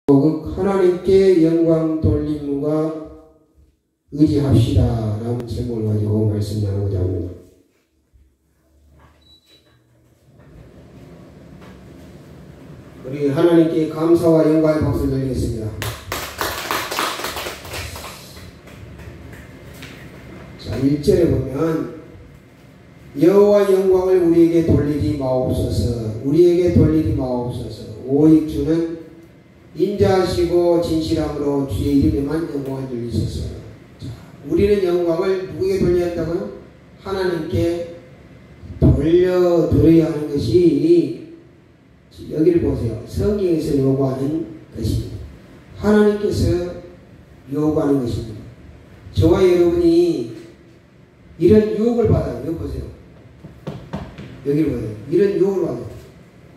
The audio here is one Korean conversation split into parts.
하나님께 영광 돌림과 의지합시다 라는 제목을 가지고 말씀 나누고자 합니다. 우리 하나님께 감사와 영광의 박수를 드리겠습니다. 자, 1절에 보면 여호와의 영광을 우리에게 돌리지 마옵소서. 우리에게 돌리지 마옵소서. 오직 주는 인자하시고 진실함으로 주의 이름에만 영광을 돌리소서. 자, 우리는 영광을 누구에게 돌려야 한다고요? 하나님께 돌려드려야 하는 것이, 여기를 보세요. 성경에서 요구하는 것입니다. 하나님께서 요구하는 것입니다. 저와 여러분이 이런 유혹을 받아요. 여기 보세요. 여기를 보세요. 이런 유혹을 받아요.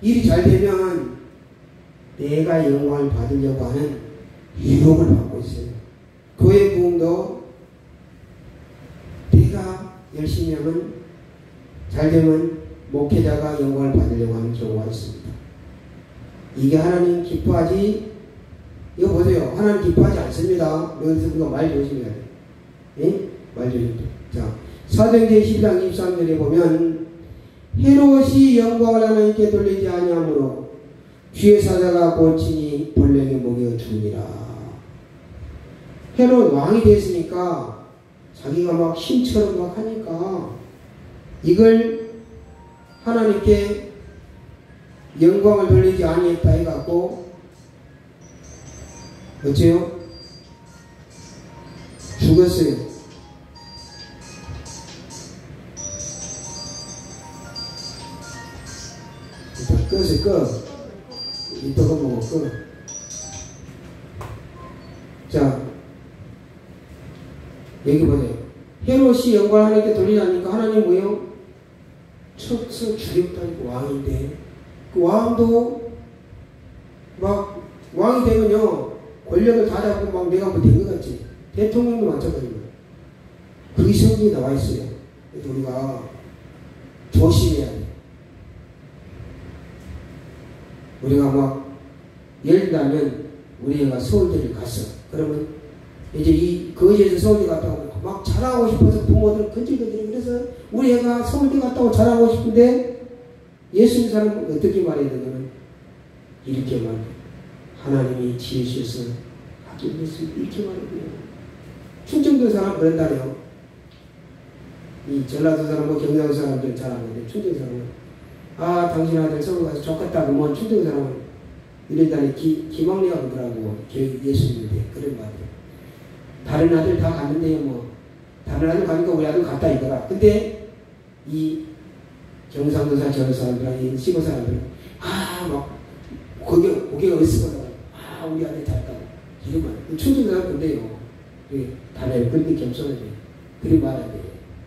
일이 잘 되면 내가 영광을 받으려고 하는 유혹을 받고 있어요. 교회 부흥도 내가 열심히 하면, 잘 되면 목회자가 영광을 받으려고 하는 경우가 있습니다. 이게 하나님 기뻐하지? 이거 보세요. 하나님 기뻐하지 않습니다. 여기서 우리가 말 조심해야 돼요. 예? 말 조심해야 돼요. 자, 사도행전 12장 23절에 보면 헤롯이 영광을 하나님께 돌리지 아니하므로 주의 사자가 고치니 본령에 먹여 주니라. 헤롯 왕이 됐으니까 자기가 막 신처럼 막 하니까 이걸 하나님께 영광을 돌리지 아니했다 해갖고 어째요? 죽었어요. 일단 끄세요. 꺼. 이따가 먹어. 꺼. 자, 여기 보세요. 헤롯이 영광을 하나님께 돌리지 않으니까 하나님 뭐예요? 척서 주력다니고 왕인데, 그 왕도 막 왕이 되면요 권력을 다 잡고 막 내가 뭐 된 것 같지. 대통령도 마찬가지입니다. 그게 성경에 나와 있어요. 그래서 우리가 조심해야 돼. 우리가 막 예를 들면 우리 애가 서울대를 갔어. 그러면 이제 이 거기에서 서울대 갔다고 막 자랑하고 싶어서 부모들은 근질근질. 그래서 우리 애가 서울대 갔다고 자랑하고 싶은데 예수 믿는 사람은 어떻게 말해야 되냐면 이렇게 말해요. 하나님이 지혜 주셔서 하게 됐습니다. 이렇게 말해요. 충청도 사람 그런다네요. 이 전라도 사람하고 경상도 사람들은 잘 아는데 충청도 사람은 아 당신 아들 서울 가서 좋겠다 그러면 충청도 사람은 이런다니 기막내가 그러더라고. 예수 믿는데 그런 말이에요. 다른 아들 다 갔는데요. 뭐 다른 아들 가니까 우리 아들 갔다 이거라. 근데 이 경상도 사람들은 시골 사람들은 막 고개가 어디서 우리 아들 잘했다고 이런 말. 충청도 사람 근데요. 다른 애를 그렇게 겸손해야 돼. 그리 말해야 돼.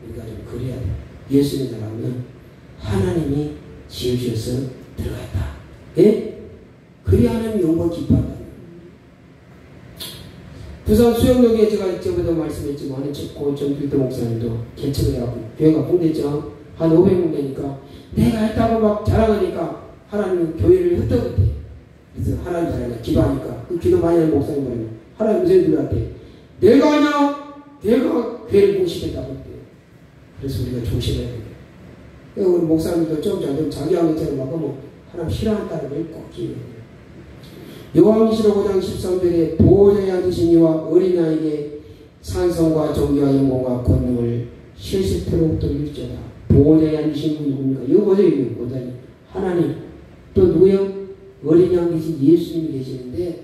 우리가 좀 그래야 돼. 예수 믿는 사람은 하나님이 지으셔서 들어갔다. 예? 그리 하나님이 영광 기뻐한다. 부산 수영역에 제가 저번에 말씀했지만 고정필도 목사님도 개척을 해갖고 교회가 봉됐죠. 한 500명 되니까 내가 했다고 막 자랑하니까 하나님은 교회를 흩어졌대. 그래서 하나님 자랑하니까 기도하니까 그 기도 많이 하는 목사님 말이에요. 하나님 무슨들한테 내가 하냐? 내가 교회를 공식했다고 했대요. 그래서 우리가 조심해야 돼요. 우리 목사님도 좀 자기 하는 것처럼 막 하면 하나님 싫어한다는 걸 꼭 기억해야 돼요. 요한계시록 5장 13절에 보호자에 앉으신 이와 어린아이에게 찬송과 존귀와 영광과 권능을 실실토록 돌릴지어다. 보호자에 앉으신 분이 누굽니까? 이거 보세요. 이거 보다니 하나님. 또 누구요? 어린 양 계신 예수님이 계시는데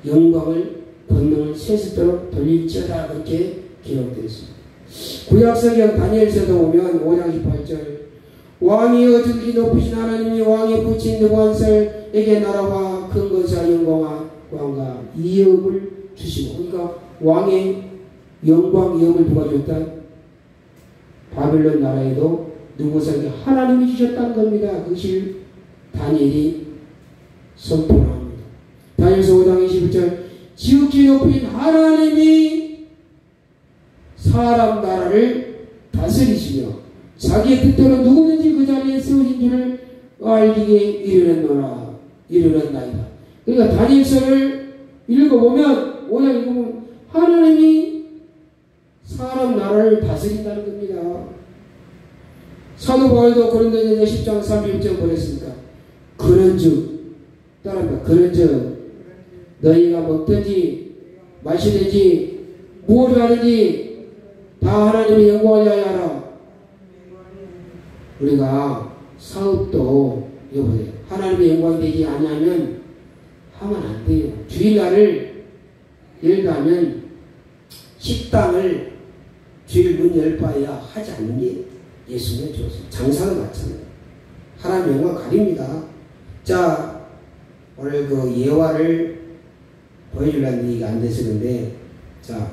영광을 권능을 실실토록 돌릴지어다. 그렇게 기록되어 있습니다. 구약성경 다니엘서도 보면 5장 18절 왕이 어질기 높으신 하나님이 왕의 부친 느부갓네살에게 나라와 큰 것과 영광과 이업을 주시고, 그러니까 왕의 영광 이업을 누가 줬다? 바벨론 나라에도 느부갓네살에게 하나님이 주셨다는 겁니다. 그것을 다니엘이 선포합니다. 다니엘서 5장 21절 지극히 높인 하나님이 사람 나라를 다스리시며 자기의 뜻대로 누구든지 그 자리에 세우신 줄을 알기에 이르렀나이다. 그러니까 다니엘서를 읽어보면 5장 읽어보면 하나님이 사람 나라를 다스린다는 겁니다. 사도 바울도 고린도전서 10장 31절 보냈습니다. 그런즉 따라합니다. 그런즉 너희가 먹든지 마시든지 무엇을 하든지 다 하나님의 영광을 위하여 하라. 우리가 사업도 여보세요. 하나님의 영광이 되지 않으면 하면 안 돼요. 주일날을 예를 들면 식당을 주일 문 열 바에야 하지 않는 게 예수님의 조서. 장사도 마찬가지예요. 하나님의 영광 가립니다. 자, 오늘 그 예화를 보여주려는 얘기가 안 돼서 그런데, 자,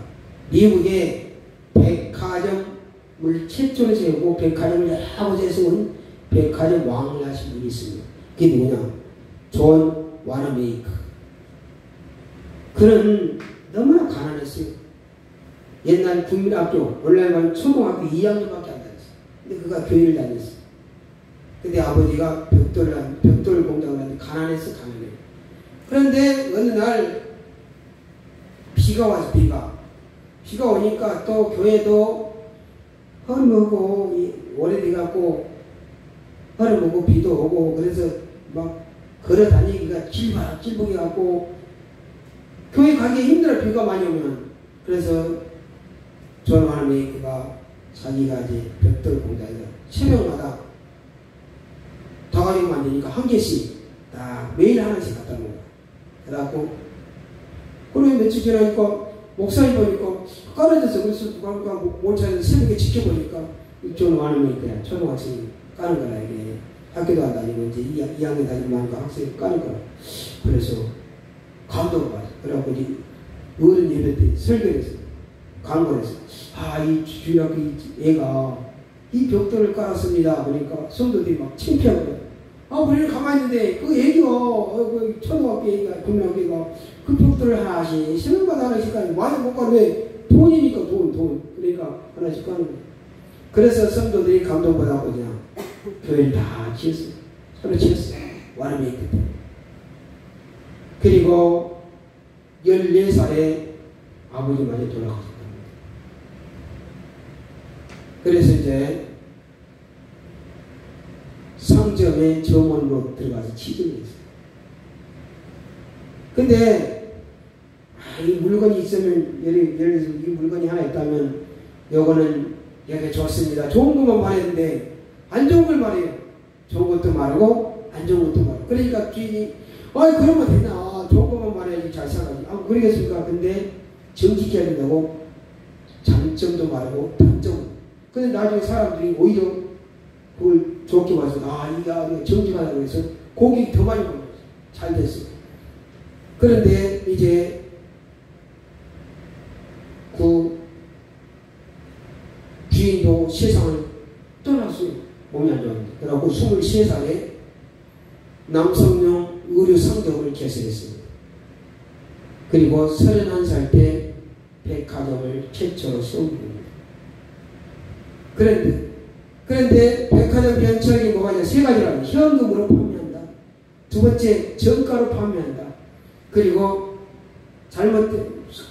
미국에 백화점을 최초로 세우고 백화점을 여러 곳에 세운 백화점 왕을 하신 분이 있습니다. 그게 누구냐? 존 와너메이커. 그는 너무나 가난했어요. 옛날 국민학교, 원래는 초등학교 2학년밖에 안 다녔어요. 근데 그가 교회를 다녔어요. 근데 아버지가 벽돌 공장을 하는데 가난해서 가난해요. 그런데 어느 날 비가 와서 비가 오니까 또 교회도 허름하고 오래돼갖고 허름하고 비도 오고 그래서 막 걸어 다니기가 찔벅 해갖고 교회 가기 힘들어. 비가 많이 오면. 그래서 존 와너메이커가 자기가 이제 벽돌 공장에서 새벽마다 다 가지고 안 되니까 한 개씩 딱 매일 하나씩 갖다 놓은 거야. 그래갖고 그러면 며칠 지나니까 목사님 보니까 깔아져서 그래서 누가 몰차에서 새벽에 지켜보니까 존 와너메이커야. 초등학생이 까는 거라. 이게 학교도 안 다니고 이제 2학년 다니면 학생이 까는 거라. 그래서 감동을 받았어. 그래갖고 이제 어른 예배 때 설교를 했어. 강론을 했어. 이 주일학교 애가 이 벽돌을 깔았습니다. 그러니까 성도들이 막 창피하고 그래. 우리는 가만히 있는데 그 애기가 그 초등학교 애기가 국민학교 애가 그 벽돌을 하나씩 새벽마다 하나씩 까니 많이 못 가는 왜? 돈이니까 돈. 그러니까 하나씩 까는 거야. 그래서 성도들이 감동받아고 그냥 교회를 다 지었어요. 서로 지었어요. 와너메이커 때. 그리고 14살에 아버지만이 돌아가셨답니다. 그래서 이제 상점에 정원으로 들어가서 취직을 했어요. 근데 이 물건이 있으면 예를 들어서 이 물건이 하나 있다면 요거는 여기 좋습니다. 좋은 것만 말했는데 안 좋은 걸 말해요. 좋은 것도 말하고 안 좋은 것도 말하고. 그러니까 주인이 그러면 되나? 좋은 것만 말해야지 잘 살아야지. 그러겠습니까? 근데 정직해야 된다고 장점도 말하고 단점. 근데 나중에 사람들이 오히려 그걸 좋게 봐서 이거 정직하다고 해서 고객이 더 많이 벌어요. 잘 됐어요. 그런데 이제 그 주인도 세상을 떠났어요. 몸이 안 좋았는데. 그래갖고 23살에 남성용 의류 상점을 개설했습니다. 그리고 31살 때 백화점을 최초로 세웁니다. 그런데 백화점 변칙이 뭐가 있냐? 3가지라고. 현금으로 판매한다. 두 번째, 정가로 판매한다. 그리고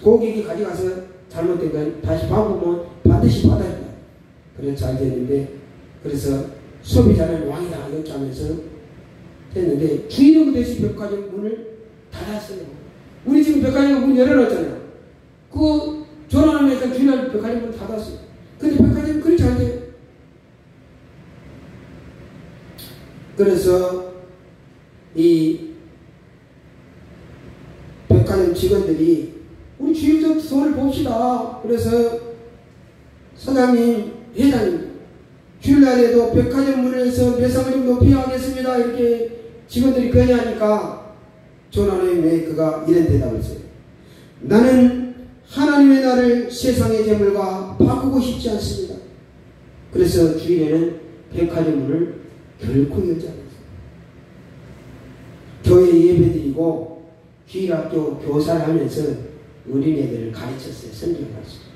고객이 가져가서 잘못된 건 다시 바꾸면 반드시 받아야 한다. 그래서 잘 됐는데, 그래서 소비자는 왕이다 이렇게 하면서 했는데 주인은 그 대신 백화점 문을 닫았어요. 우리 지금 백화점 문 열어놨잖아요. 그 전화하니까 주인은 백화점 문 닫았어요. 근데 백화점이 그리 잘 돼요. 그래서 이 백화점 직원들이 우리 주인 좀 손을 봅시다. 그래서 사장님, 회장님, 주일날에도 백화점 문에서 매상을 좀 높이 하겠습니다. 이렇게 직원들이 건의하니까 존 와너메이커가 이런 대답을 했어요. 나는 하나님의 나를 세상의 재물과 바꾸고 싶지 않습니다. 그래서 주일에는 백화점 문을 결코 열지 않았어요. 교회 예배드리고 주일학교 교사를 하면서 어린애들을 가르쳤어요. 성경을 가르쳤어요.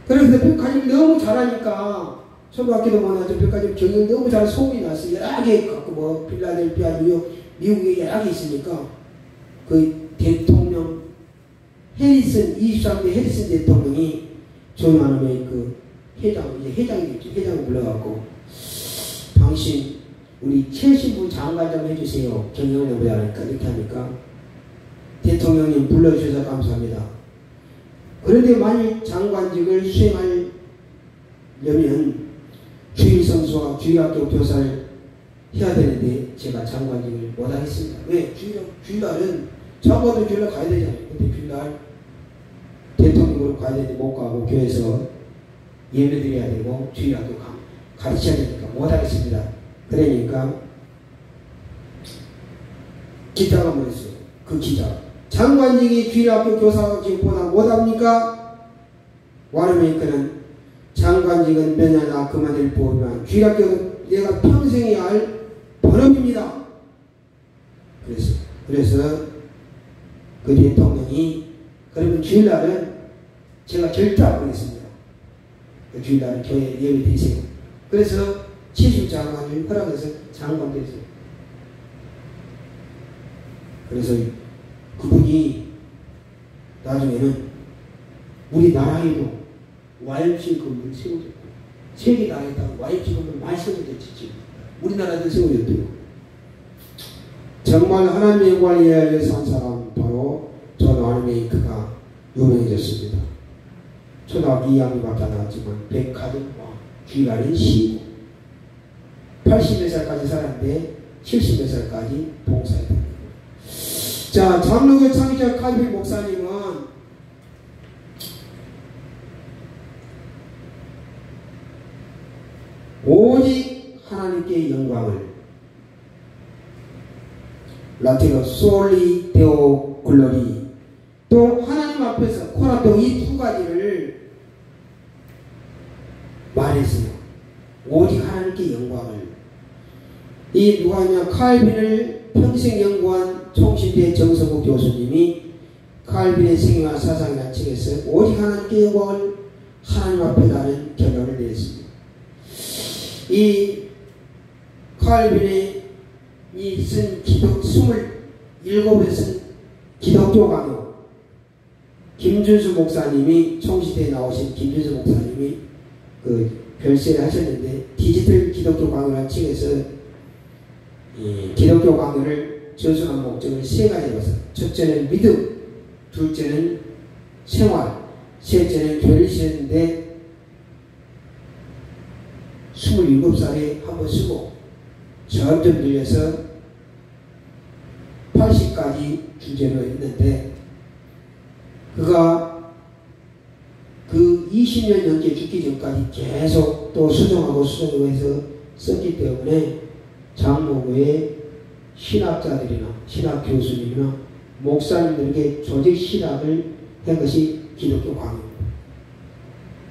그래서 백화점 너무 잘하니까 초등학교도 많아서 백화점 경영 너무 잘 소문이 났어요. 여러 개 갖고 필라델피아, 뉴욕 미국에 여러 개 있으니까 그 대통령 해리슨 23대 해리슨 대통령이 조용하는 그 회장 이제 회장이겠죠. 회장을 불러갖고 당신 우리 최신부 장관 좀 해주세요. 경영을 해보자 하니까 이렇게 하니까 대통령님 불러주셔서 감사합니다. 그런데 만일 장관직을 수행하려면 주일성수와 주일학교 교사를 해야 되는데 제가 장관직을 못하겠습니다. 왜? 주일날은 적어도 주일날 가야 되잖아요. 근데 주일날 대통령으로 가야 되는데 못 가고 교회에서 예배 드려야 되고 주일학교 가르쳐야 되니까 못하겠습니다. 그러니까 기자가 뭐랬어요? 그 기자 장관직이 주일학교 교사직보다 못합니까? 와르메이커는 장관직은 몇 년이나 그만둘 뿐이면 주일학교는 내가 평생 해야 할 본업입니다. 그래서 그 대통령이 그러면 주일날은 제가 절대 안 보겠습니다. 그 주일날은 교회 예배 드리세요. 그래서 치수장관을 허락해서 장관 됐어요. 그래서 그분이 나중에는 우리나라에도 YMCA 건물을 세워줬고 세계 나라에다가 YMCA 건물을 많이 세워줬지. 우리나라도 세워줬대요. 정말 하나님의 영광을 위해서 한 사람 바로 존 와르메이커가 유명해졌습니다. 초등학교 2학년밖에 안 나왔지만 백화점과 주일날은 쉬고 80몇 살까지 살았는데 70몇 살까지 봉사했다. 자, 장로교 창의자 칼빈 목사님은 오직 하나님께 영광을 라틴어 솔리 데오 글로리 또 하나님 앞에서 코라토 이 두 가지를 말했어요. 오직 하나님께 영광을. 이 누가냐 칼빈을 평생 연구한 총신대 정성국 교수님이 칼빈의 생애와 사상이라는 책에서 오직 하나님께 영광을 하나님 앞에다는 결론을 내렸습니다. 이 칼빈의 이 쓴 27에 쓴 기독교 강요 김준수 목사님이 총신대에 나오신 김준수 목사님이 그 별세를 하셨는데 디지털 기독교 강요라는 책에서 기독교 강요를 전수한 목적을 세 가지로 봤어요. 첫째는 믿음, 둘째는 생활, 셋째는 교회를 지냈는데 27살에 한번 쓰고 점점 늘려서 80가지 주제로 했는데 그가 그 20년 넘게 죽기 전까지 계속 또 수정하고 해서 썼기 때문에 장로교의 신학자들이나 신학 교수님이나 목사님들에게 조직 신학을 한 것이 기독교 강요입니다.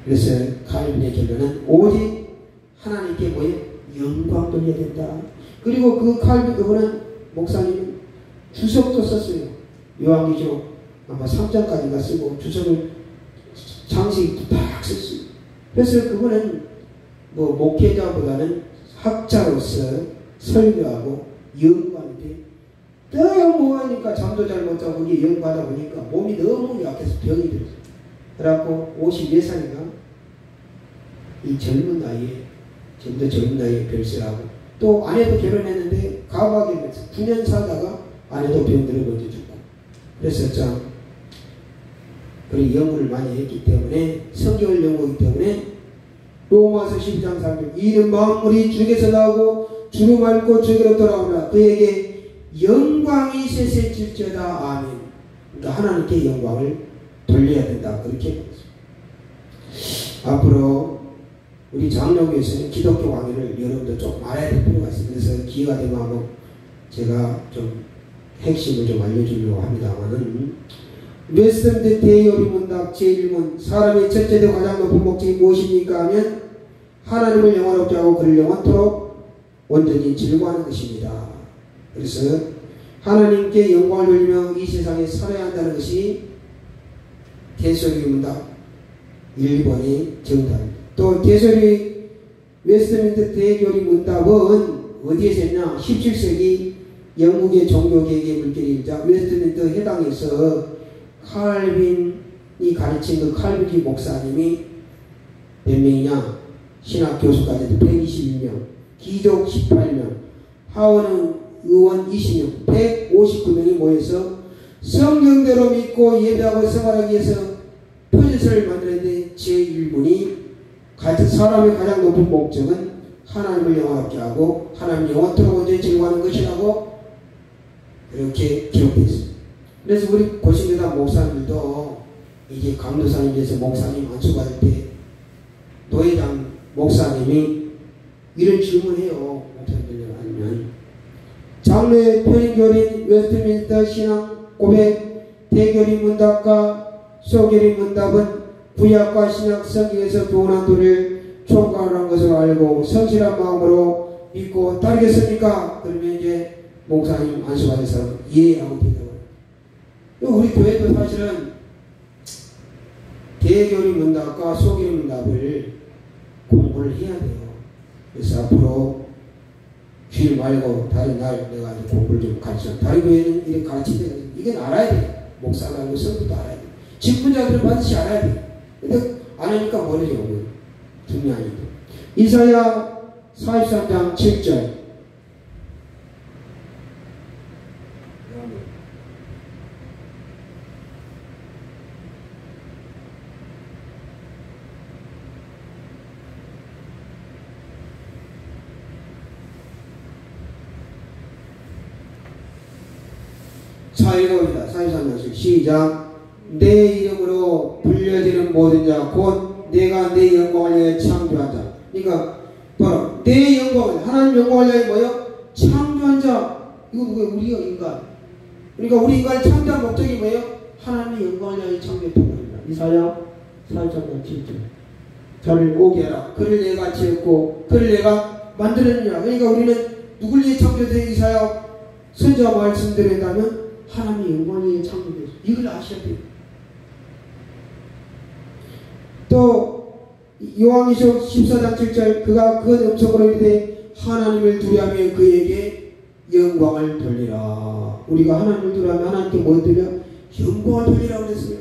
그래서 칼빈의 결론은 오직 하나님께 뭐예요? 영광 돌려야 된다. 그리고 그 칼빈 그분은 목사님은 주석도 썼어요. 요한계시록 아마 3장까지가 쓰고 주석을 장식도 딱 썼어요. 그래서 그분은 뭐 목회자보다는 학자로서 설교하고 연구하는데 너무 하니까 잠도 잘 못 자고 이게 연구하다 보니까 몸이 너무 약해서 병이 들었어요. 그래갖고 54살인가 이 젊은 나이에 좀 더 젊은 나이에 별세하고 또 아내도 결혼했는데 가박에 9년 살다가 아내도 병들어 먼저 죽고 그래서 참 그런 연구를 많이 했기 때문에 성경을 연구하기 때문에 로마서 12장 3절 이는 만물이 주께서 나오고 주로 맑고 주께로 돌아오라 그에게 영광이 세세질지어다 아멘. 그러니까 하나님께 영광을 돌려야 된다 그렇게 앞으로 우리 장로교에서는 기독교 강의를 여러분들 좀 알아야 될 필요가 있습니다. 그래서 기회가 되면 한번 제가 좀 핵심을 좀 알려주려고 합니다만은 웨스턴대 대요리 문답 제1문 사람의 첫째도 가장 높은 목적이 무엇입니까 하면 하나님을 영원롭게 하고 그를 영원토록 온전히 즐거워하는 것입니다. 그래서 하나님께 영광을 돌리며 이 세상에 살아야 한다는 것이 대소리 문답 1번의 정답입니다. 또 대소리 웨스트민스터 대교리 문답은 어디에서 했냐 17세기 영국의 종교개혁의 물결이자 웨스트민스터 해당에서 칼빈이 가르친 그 칼빈지 목사님이 몇 명이냐? 신학 교수까지 121명, 기족 18명, 하원은 의원 20명, 159명이 모여서 성경대로 믿고 예배하고 생활하기 위해서 표지서를 만들었는데 제1문이 사람의 가장 높은 목적은 하나님을 영화롭게 하고 하나님 영원토록 온전히 즐거워하는 것이라고 이렇게 기록되어 있습니다. 그래서 우리 고신대단 목사님들도 이제 강도사님께서 목사님 안수받을 때 노회장 목사님이 이런 질문해요. 목사님들 아니면 장로의 편인교린 웨스트민스터 신앙 고백 대교리 문답과 소교리 문답은 구약과 신약 성경에서 교훈한 도를 총괄한 것으로 알고 성실한 마음으로 믿고 따르겠습니까? 그러면 이제 목사님 안수받아서 예하고 대답을. 우리 교회도 사실은 대교리 문답과 소교리 문답을 공부를 해야 돼요. 그래서 앞으로 주일 말고 다른 날 내가 공부를 좀 가르쳐. 다른 교회는 이렇게 가르치는데 이건 알아야 돼. 목사가 알고 성도도 알아야 돼. 직분자들은 반드시 알아야 돼. 근데 안 하니까 모르죠. 중요하니까. 이사야 43장 7절. 자, 읽어봅니다. 43장 시작. 내 이름으로 불려지는 모든 자 곧 내가 내 영광을 위해 창조한 자. 그러니까 바로 내 영광을 하나님 영광을 위해 뭐요? 창조한 자. 이거 누구예요? 우리가 인간. 그러니까 우리 인간을 창조한 목적이 뭐예요? 하나님의 영광을 위해 창조했던 겁니다. 이사야 43장 7절. 저를 오게 하라. 그를 내가 지었고 그를 내가 만들었느니라. 그러니까 우리는 누굴 위해 창조된 이사야 선지자 말씀대로 한다면 하나님의 영광을 위해 창조됐어요. 이걸 아셔야 돼요. 또 요한계시록 14장 7절 그가 그 음성으로 이르되 하나님을 두려하며 그에게 영광을 돌리라. 우리가 하나님을 두려하며 하나님께 뭐 드려? 영광을 돌리라고 그랬어요.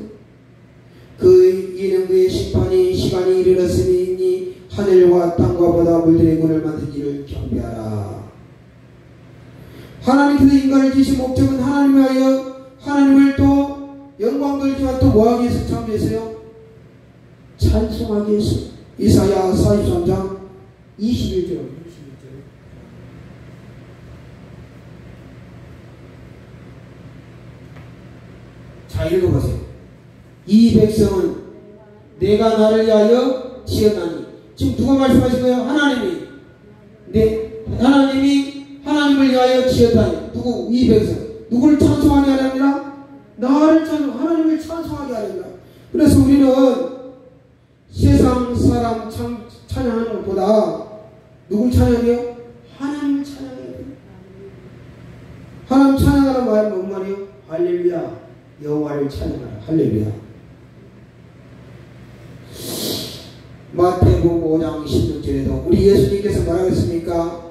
그 이는 그의 심판이 시간이 이르렀으니 하늘과 땅과 바다 물들의 문을 만든 이를 경배하라. 하나님께서 인간을 지으신 목적은 하나님을 하여 하나님을 또 영광 돌리지만 또 뭐하기 위해서 창조했어요? 찬송하기 위해서. 이사야 43장 21절. 자, 읽어보세요. 이 백성은 내가 나를 위하여 지었나니. 지금 누가 말씀하신 거예요? 하나님이. 하나님이 하나님을 위하여 지었다니. 누구? 이 백성. 누구를 찬송하게 하려니라? 나를 하나님을 찬송하게 하려니라. 그래서 우리는 세상 사람 찬양하는 것보다 누굴 찬양해요? 하나님을 찬양해야 돼요. 하나님 찬양하는 말은 뭔 말이에요? 할렐루야. 여호와를 찬양하라. 할렐루야. 마태복음 5장 16절에도 우리 예수님께서 뭐라고 했습니까?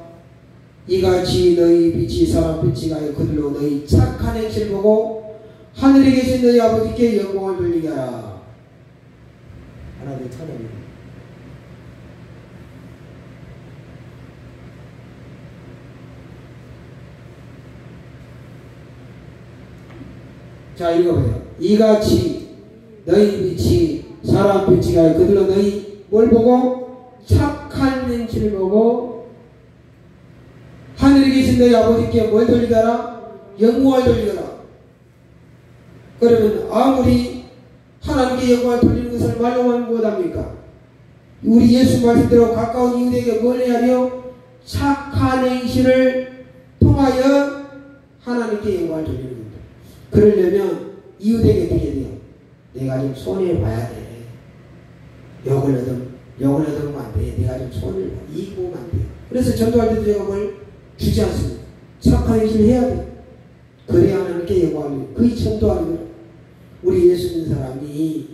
이같이 너희 빛이 사람 빛이 가요 그들로 너희 착한 행실을 보고 하늘에 계신 너희 아버지께 영광을 돌리게 하라. 하나님의 찬양입니다. 자, 읽어봐요. 이같이 너희 빛이 사람 빛이 가요 그들로 너희 뭘 보고? 착한 행실을 보고 하늘에 계신 너희 아버지께 뭘 돌리더라? 영광을 돌리더라. 그러면 아무리 하나님께 영광을 돌리는 것을 말로만 무엇합니까? 우리 예수 말씀대로 가까운 이웃에게 뭘 해야 해요? 착한 행실을 통하여 하나님께 영광을 돌리는 겁니다. 그러려면 이웃에게 어떻게 돼요? 내가 좀 손해봐야 돼. 욕을 얻으면 안 돼. 내가 좀 손을 이기면 안 돼. 그래서 전도할 때도 제가 뭘 주지 않습니다. 착한 행실을 해야 돼. 그래야 하나님께 영광을. 그게 전도하는 거예요. 우리 예수 믿는 사람이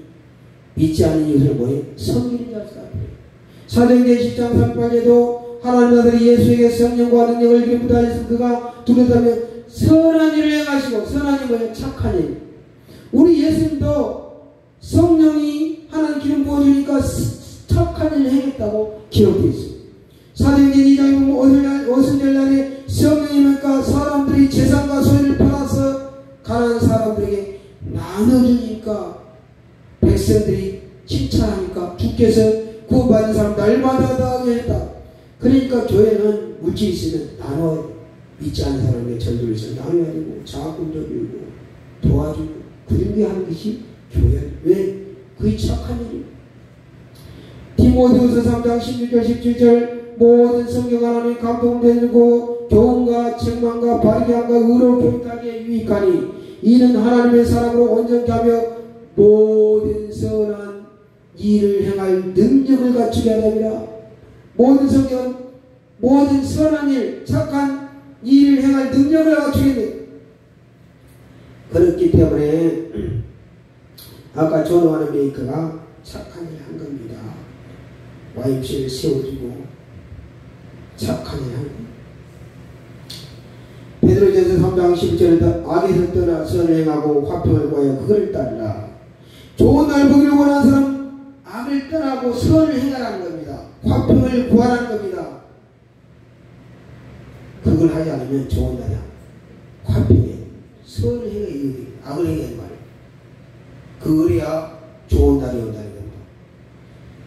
믿지 않는 이웃을 뭐예요? 섬기는 자를 사람이에요. 사도행전 10장 38절에도 하나님 아들이 예수에게 성령과 능력을 기름 부다 하셔서 그가 두렵다며 선한 일을 행하시고, 선한 일은 뭐예요? 착한 일. 우리 예수님도 성령이 하나님 기름 부어주니까 착한 일을 행했다고 기록되어 있습니다. 사도행전 2장에 보면 오순절날에 성령이 임하니까 사람들이 재산과 소유를 팔아서 가난한 사람들에게 나눠주니까 백성들이 칭찬하니까 주께서 구원받은 사람 날마다 다 했다. 그러니까 교회는 물질이 있으면 나눠, 믿지 않는 사람에게 절도를 해서 나눠야 되고 자금도 주고 도와주고 그런 게 하는 것이 교회야. 왜? 그게 착한 일이에요. 디모데후서 3장 16절 17절 모든 성경 하나님 감동되고 교훈과 책망과 바르게 함과 의로 교육하기에 유익하니 이는 하나님의 사랑으로 온전케 하며 모든 선한 일을 행할 능력을 갖추게 하느니라. 모든 성경은 모든 선한 일, 착한 일을 행할 능력을 갖추게 돼. 그렇기 때문에 아까 존 메이커가 착한 일을 한 겁니다. YMCA를 세워주고 착한 일을 한 겁니다. 베드로전서 3장 11절에 악에서 떠나 선을 행하고 화평을 구하여 그걸 따르라. 좋은 날 보기를 원하는 사람 악을 떠나고 선을 행하라는 겁니다. 화평을 구하라는 겁니다. 그걸 하지 않으면 좋은 날이야. 화평에 선을 행해, 악을 행하는 말이야. 그래야 좋은 날이 온다는 겁니다.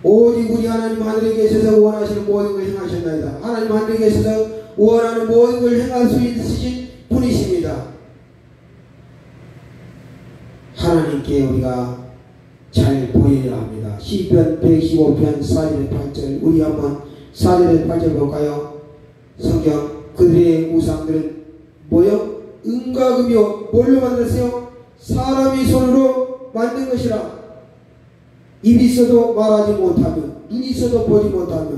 오직 우리 하나님 하늘에 계셔서 원하시는 모든 걸 행하셨나이다. 하나님 하늘에 계셔서 원하는 모든 걸 행할 수 있으신 분이십니다. 하나님께 우리가 잘 보여야 합니다. 시편 115편 4절에 8절 우리 한번 4절에 8절 볼까요? 성경 그들의 우상들은 뭐요? 은과 금이요 뭘로 만들었어요? 사람이 손으로 만든 것이라. 입이 있어도 말하지 못하며 눈이 있어도 보지 못하며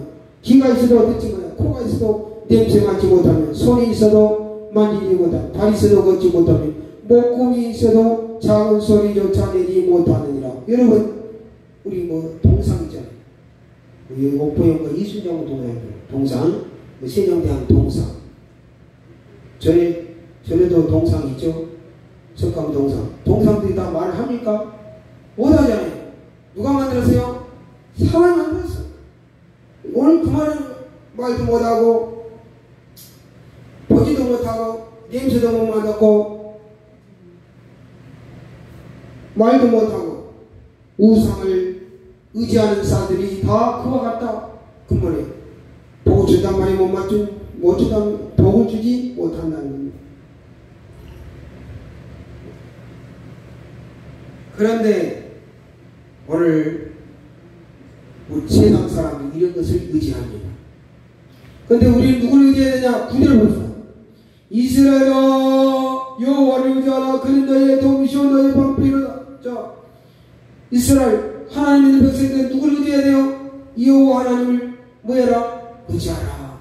귀가 있어도 듣지 못하며 코가 있어도 냄새 맡지 못하며 손이 있어도 만지지 못하며 발이 있어도 걷지 못하며 목구멍이 있어도 작은 소리조차 내지 못하느니라. 여러분 우리 동상 있잖아요. 우리 옥포영과 이순정 동상 세종대왕 동상 저래도 동상 있죠. 석가모 동상들이 다 말을 합니까? 못하잖아요. 누가 만들었어요? 사람이 만들었어요. 오늘 그 말도 못하고 보지도 못하고 냄새도 못 맡았고 말도 못하고 우상을 의지하는 사람들이 다 그와 같다. 그 말이에요. 복을 준단 말이 못 준다면 복을 주지 못한다는 겁니다. 그런데 오늘 우리 세상 사람이 이런 것을 의지합니다. 그런데 우리는 누구를 의지해야 되냐? 구절을 보세요. 이스라엘아 여호와를 의지하라. 그는 너희의 도움이시오 너희의 방패이로다. 자, 이스라엘 하나님 있는 백성들 누구를 의지해야 돼요? 여호와 하나님을 뭐해라? 의지하라.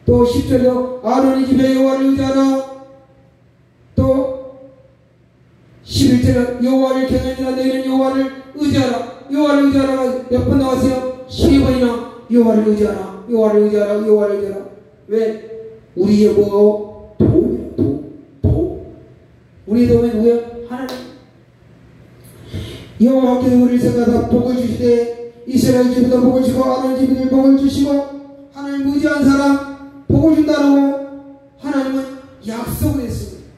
또 10절에도 아론의 집에 여호와를 의지하라. 또 11절에 여호와를 경외하라. 너희는 여호와를 의지하라. 여호와를 의지하라가 몇 번 나왔어요? 3번이나 여호와를 의지하라. 여호와를 의지하라. 여호와를 의지하라. 왜? 우리의 도움. 우리의 도움이 누구예요? 하나님. 여호와께서 우리를 생각하사 복을 주시되 이스라엘 집에도 복을 주시고 아론 집에도 복을 주시고 하나님 의지한 사람 복을 준다고 하나님은 약속을 했습니다.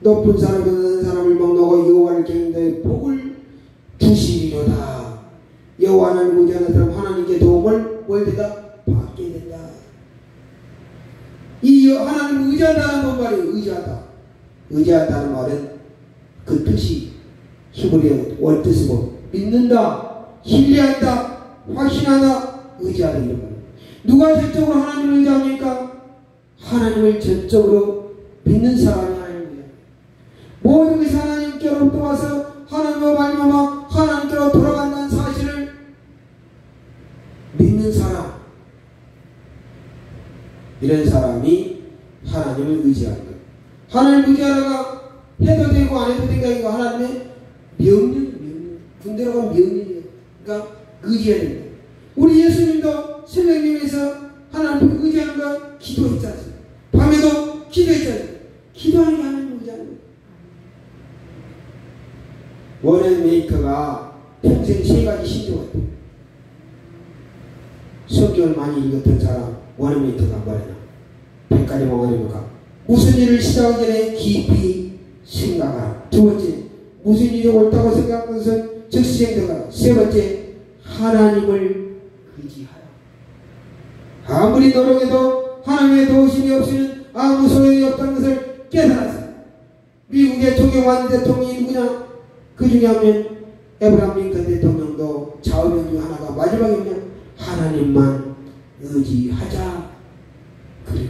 높은 사람과 낮은 사람을 먹노고 여호와를 경외하되 복을 주시리로다. 여호와 하나님 의지하는 사람 하나님께 도움을 월대다 받게 된다. 이 하나님 의지한다는 건 말이에요. 의지한다는 말은 그 뜻이 히브리어 원뜻으로 믿는다, 신뢰한다, 확신한다, 의지하다 이런 거예요. 누가 전적으로 하나님을 의지합니까? 하나님을 전적으로 믿는 사람이 하나님이에요. 모든 것이 하나님께로부터 와서 하나님과 말미암아 하나님께로 돌아간다는 사실을 믿는 사람, 이런 사람이 하나님을 의지하는 거예요. 하나님을 의지하다가 해도 되고 안 해도 되고 이거 하나님의 명령. 군대로 가면 명령이에요. 그러니까 의지해야 됩니다. 우리 예수님도 생명님에서 하나님을 의지하는 거 기도했잖아요. 밤에도 기도했잖아요. 기도하는 게 하나님 의지하는 거예요. 워렌 메이커가 평생 3가지 신조가 있대요. 성경을 많이 읽었던 사람 워렌 메이커가 말해요. 100가지 몽환이니까 무슨 일을 시작하기 전에 깊이 생각하라. 두 번째, 무슨 일이 옳다고 생각하는 것은 즉시 행동하라. 세 번째, 하나님을 의지하라. 아무리 노력해도 하나님의 도우심이 없이는 아무 소용이 없다는 것을 깨달았어요. 미국의 존경받는 대통령이 누구냐? 그 중에 하면 에브라함 링컨 대통령도 좌우명 중 하나가 마지막에 뭐냐? 하나님만 의지하자. 그래요.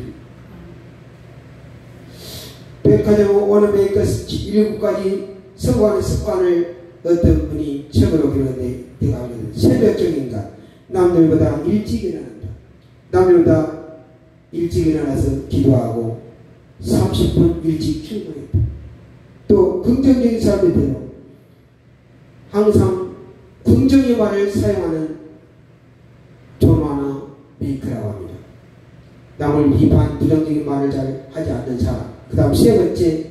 백화점 원어메이커 7가지 성공하는 습관을 어떤 분이 책으로 기록했는데 내가 알거든. 새벽적인가 남들보다 일찍 일어난다. 남들보다 일찍 일어나서 기도하고 30분 일찍 출근했다. 또 긍정적인 사람들대로 항상 긍정의 말을 사용하는 존 메이커라고 합니다. 남을 비판 부정적인 말을 잘 하지 않는 사람. 그 다음 세 번째,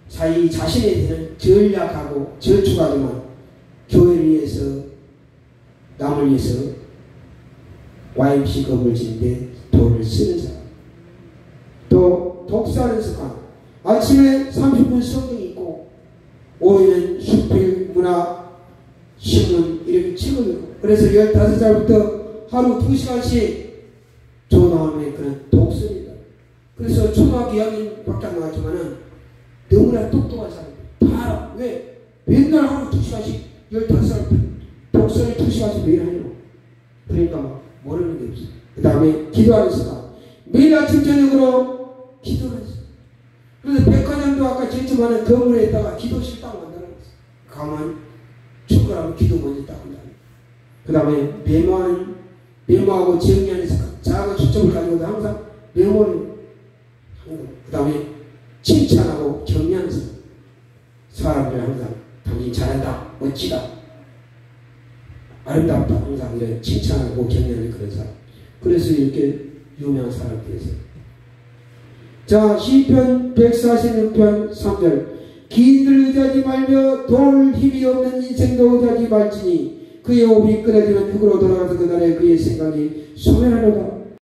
자기 자신에 대해서는 전략하고 저축하지만 교회를 위해서 남을 위해서 YMC 건물 짓는데 돈을 쓰는 사람. 또 독서하는 습관. 아침에 30분 성경 읽고 오후에는 수필, 문화, 신문 이렇게 책을 읽고 그래서 15살부터 하루 2시간씩 조나오는 그런 독서입니다. 그래서 초등학교 2학년밖에 안 나왔지만은 너무나 똑똑한 사람들 다 알아. 왜? 맨날 하루 2시간씩 15살 독서를 2시간씩 매일 하려고. 그러니까 모르는 게 없어요. 그 다음에 기도하는 습관. 매일 아침 저녁으로 기도를 했어요. 그래서 백화점도 아까 제출하는 건물에 있다가 기도실 딱 만들어놨어요. 가면 출근하면 기도 먼저 딱 한다. 그 다음에 메모하고 정리하는 습관. 작은 초점을 가지고도 항상 메모를 하는 거예요. 그 다음에 칭찬하고 격려하는 습관. 사람들 항상 당신 잘한다, 멋지다, 아름답다 항상 이런 칭찬하고 격려하는 그런 사람. 그래서 이렇게 유명한 사람들이었어요. 자, 시편 146편 3절. 기인들 의지하지 말며 도울 힘이 없는 인생도 의지하지 말지니 그의 호흡이 끊어지면 흙으로 돌아가서 그날에 그의 생각이 소멸하려다.